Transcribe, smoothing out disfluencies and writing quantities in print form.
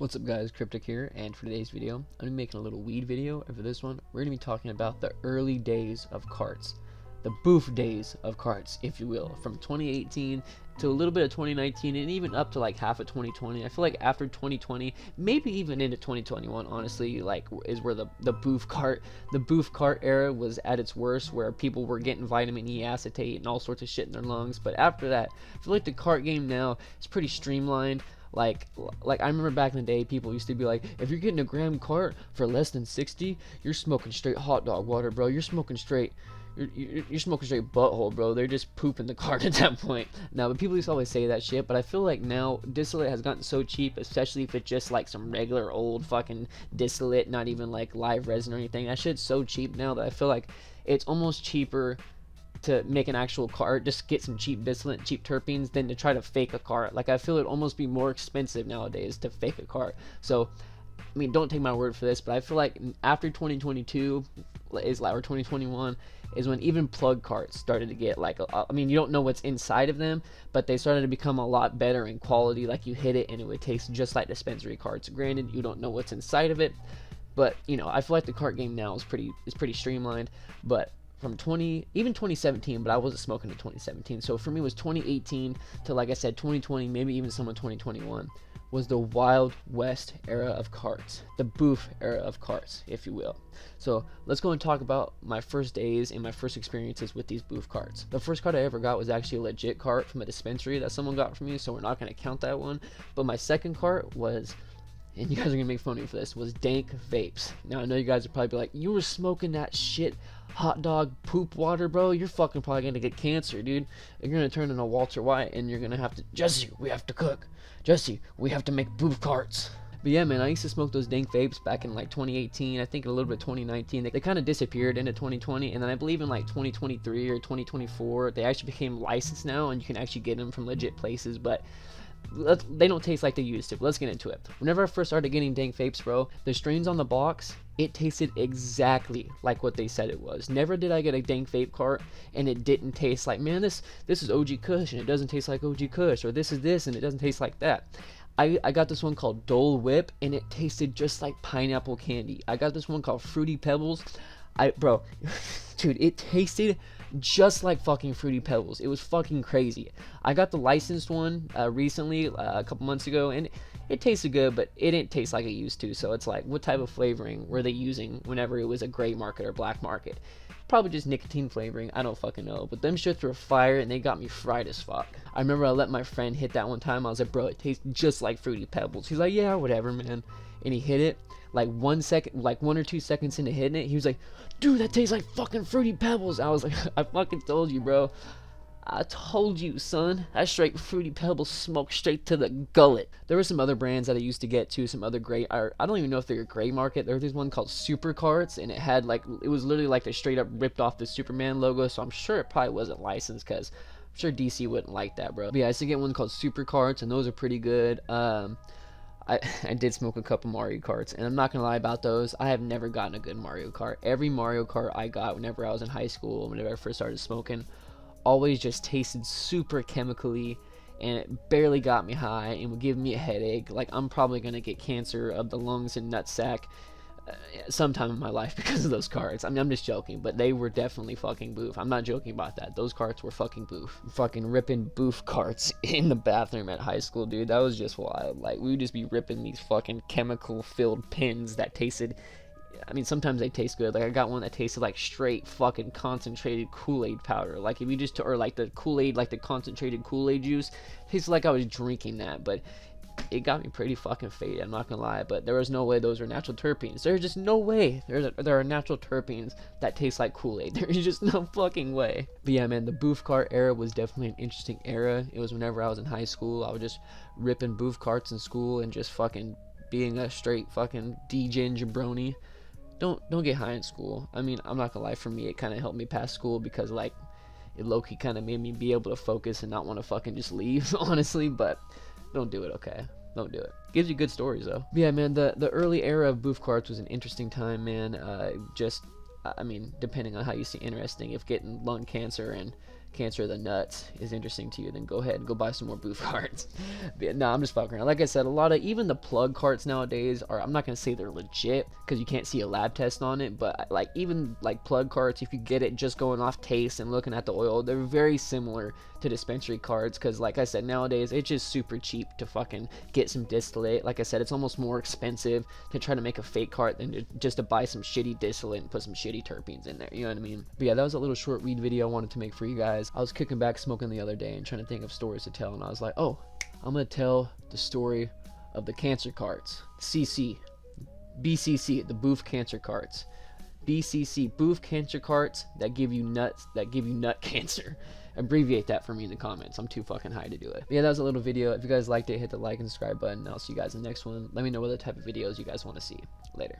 What's up guys, Cryptic here, and for today's video, I'm going to be making a little weed video, and for this one, we're going to be talking about the early days of carts. The BOOF days of carts, if you will, from 2018 to a little bit of 2019, and even up to like half of 2020. I feel like after 2020, maybe even into 2021, honestly, like is where the BOOF cart era was at its worst, where people were getting vitamin E acetate and all sorts of shit in their lungs. But after that, I feel like the cart game now is pretty streamlined. Like I remember back in the day, people used to be like, if you're getting a gram cart for less than 60, you're smoking straight hot dog water, bro. You're smoking straight butthole, bro. They're just pooping the cart at that point. Now, but people used to always say that shit, but I feel like now distillate has gotten so cheap, especially if it's just like some regular old fucking distillate, not even like live resin or anything. That shit's so cheap now that I feel like it's almost cheaper to make an actual cart, just get some cheap distillate, cheap terpenes, than to try to fake a cart. Like, I feel it'd almost be more expensive nowadays to fake a cart. So, I mean, don't take my word for this, but I feel like after 2022 or 2021 is when even plug carts started to get like, I mean, you don't know what's inside of them, but they started to become a lot better in quality. Like, you hit it and it would taste just like dispensary carts. Granted, you don't know what's inside of it, but you know, I feel like the cart game now is pretty streamlined. But from even 2017, but I wasn't smoking in 2017. So for me, it was 2018 to, like I said, 2020, maybe even some of 2021 was the Wild West era of carts, the BOOF era of carts, if you will. So let's go and talk about my first days and my first experiences with these BOOF carts. The first cart I ever got was actually a legit cart from a dispensary that someone got for me, so we're not going to count that one. But my second cart was, and you guys are gonna make fun of me for this, was dank vapes. Now I know you guys are probably like, you were smoking that shit hot dog poop water, bro. You're fucking probably gonna get cancer, dude. You're gonna turn into Walter White, and you're gonna have to, Jesse, we have to cook. Jesse, we have to make BOOF carts. But yeah, man, I used to smoke those dank vapes back in like 2018, I think a little bit 2019. They kind of disappeared into 2020, and then I believe in like 2023 or 2024, they actually became licensed now, and you can actually get them from legit places, but they don't taste like they used to. But let's get into it. Whenever I first started getting dank vapes, bro, the strains on the box, it tasted exactly like what they said it was. Never did I get a dank vape cart and it didn't taste like, man, this is OG Kush and it doesn't taste like OG Kush, or this is this and it doesn't taste like that. I got this one called Dole Whip and it tasted just like pineapple candy. I got this one called Fruity Pebbles. Bro, dude, it tasted just like fucking Fruity Pebbles. It was fucking crazy. I got the licensed one recently, a couple months ago, and it tasted good, but it didn't taste like it used to. So it's like, what type of flavoring were they using whenever it was a gray market or black market? Probably just nicotine flavoring, I don't fucking know. But them shits were fire and they got me fried as fuck. I remember I let my friend hit that one time. I was like, bro, it tastes just like Fruity Pebbles. He's like, yeah, whatever, man. And he hit it. Like 1 or 2 seconds into hitting it, he was like, dude, that tastes like fucking Fruity Pebbles. I was like, I fucking told you, bro. I told you, son. That straight Fruity Pebbles smoke straight to the gullet. There were some other brands that I used to get too, some other gray, I don't even know if they're a gray market. There was this one called Super Carts, and it had like, it was literally like they straight up ripped off the Superman logo, so I'm sure it probably wasn't licensed, because I'm sure DC wouldn't like that, bro. But yeah, I used to get one called Super Carts, and those are pretty good. I did smoke a couple Mario Karts, and I'm not gonna lie about those. I have never gotten a good Mario Kart. Every Mario Kart I got whenever I was in high school, whenever I first started smoking, always just tasted super chemically, and it barely got me high and would give me a headache. Like, I'm probably gonna get cancer of the lungs and nutsack sometime in my life because of those carts. I mean, I'm just joking, but they were definitely fucking BOOF. I'm not joking about that. Those carts were fucking BOOF. Fucking ripping BOOF carts in the bathroom at high school, dude. That was just wild. Like, we would just be ripping these fucking chemical-filled pins that tasted, I mean, sometimes they taste good. Like, I got one that tasted like straight fucking concentrated Kool-Aid powder. Like, if you just, or like the Kool-Aid, like the concentrated Kool-Aid juice, tasted like I was drinking that, but it got me pretty fucking faded, I'm not gonna lie. But there was no way those were natural terpenes. There's just no way there are natural terpenes that taste like Kool-Aid. There's just no fucking way. But yeah, man, the BOOF cart era was definitely an interesting era. It was whenever I was in high school. I was just ripping BOOF carts in school and just fucking being a straight fucking DJ jabroni. Don't get high in school. I mean, I'm not gonna lie, for me it kind of helped me pass school, because like it low-key kind of made me be able to focus and not want to fucking just leave, honestly. But don't do it, okay? Don't do it. Gives you good stories, though. But yeah, man, the early era of BOOF carts was an interesting time, man. I mean, depending on how you see interesting, if getting lung cancer and cancer of the nuts is interesting to you, then go ahead and go buy some more BOOF carts. But no, I'm just fucking around. Like I said, a lot of even the plug carts nowadays are, I'm not gonna say they're legit because you can't see a lab test on it, but like even like plug carts, if you get it just going off taste and looking at the oil, they're very similar to dispensary carts, because like I said, nowadays it's just super cheap to fucking get some distillate. Like I said, it's almost more expensive to try to make a fake cart than just to buy some shitty distillate and put some shitty terpenes in there, you know what I mean? But yeah, that was a little short weed video I wanted to make for you guys. I was kicking back smoking the other day and trying to think of stories to tell, and I was like, oh, I'm gonna tell the story of the cancer carts. BCC, the BOOF cancer carts. BCC, BOOF cancer carts that give you nut cancer. Abbreviate that for me in the comments. I'm too fucking high to do it. But yeah, that was a little video. If you guys liked it, hit the like and subscribe button. I'll see you guys in the next one. Let me know what other type of videos you guys want to see. Later.